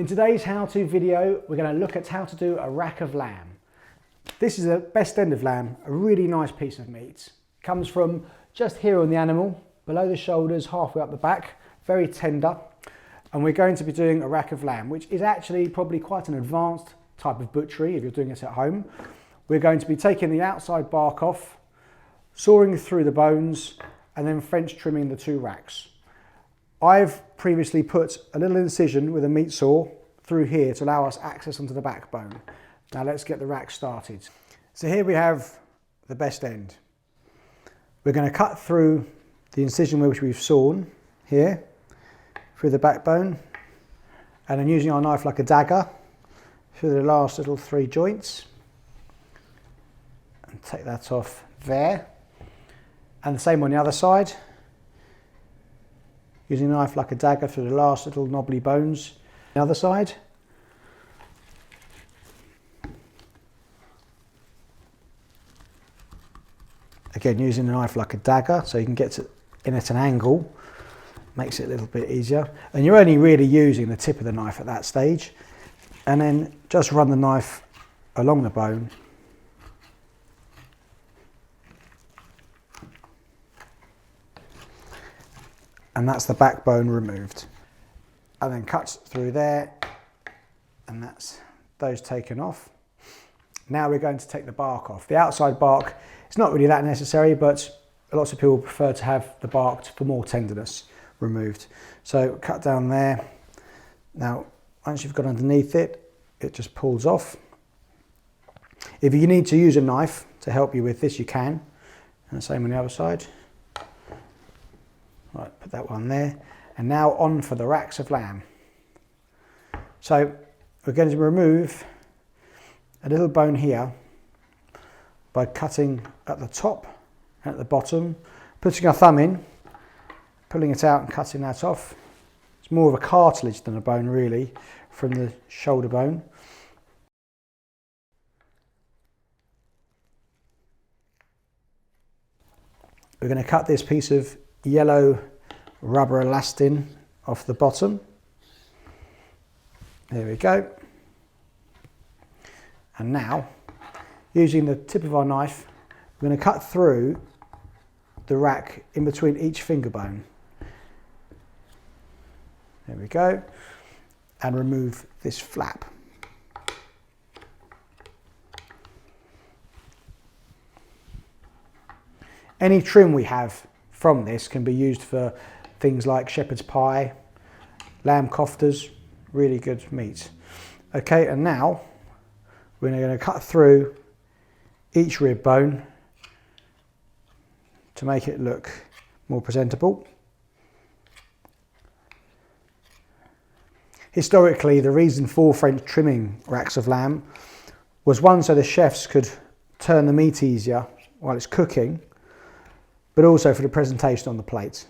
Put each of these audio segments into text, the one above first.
In today's how-to video, we're going to look at how to do a rack of lamb. This is a best end of lamb, a really nice piece of meat. It comes from just here on the animal, below the shoulders, halfway up the back, very tender. And we're going to be doing a rack of lamb, which is actually probably quite an advanced type of butchery if you're doing it at home. We're going to be taking the outside bark off, sawing through the bones, and then French trimming the two racks. I've previously put a little incision with a meat saw through here to allow us access onto the backbone. Now let's get the rack started. So here we have the best end. We're going to cut through the incision which we've sawn here, through the backbone, and then using our knife like a dagger through the last little three joints. And take that off there. And the same on the other side. Using a knife like a dagger through the last little knobbly bones. The other side. Again, using a knife like a dagger so you can get in at an angle. Makes it a little bit easier. And you're only really using the tip of the knife at that stage. And then just run the knife along the bone. And that's the backbone removed. And then cuts through there, and that's those taken off. Now we're going to take the bark off. The outside bark, it's not really that necessary, but lots of people prefer to have the bark for more tenderness removed. So cut down there. Now, once you've got underneath it, it just pulls off. If you need to use a knife to help you with this, you can. And the same on the other side. Right, put that one there. And now on for the racks of lamb. So we're going to remove a little bone here by cutting at the top and at the bottom, putting our thumb in, pulling it out and cutting that off. It's more of a cartilage than a bone really from the shoulder bone. We're going to cut this piece of yellow rubber elastin off the bottom. There we go. And now, using the tip of our knife, we're going to cut through the rack in between each finger bone. There we go. And remove this flap. Any trim we have from this can be used for things like shepherd's pie, lamb koftas, really good meat. Okay, and now we're going to cut through each rib bone to make it look more presentable. Historically, the reason for French trimming racks of lamb was one, so the chefs could turn the meat easier while it's cooking, but also for the presentation on the plate.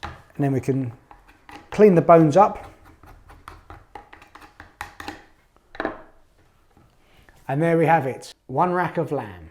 And then we can clean the bones up. And there we have it, one rack of lamb.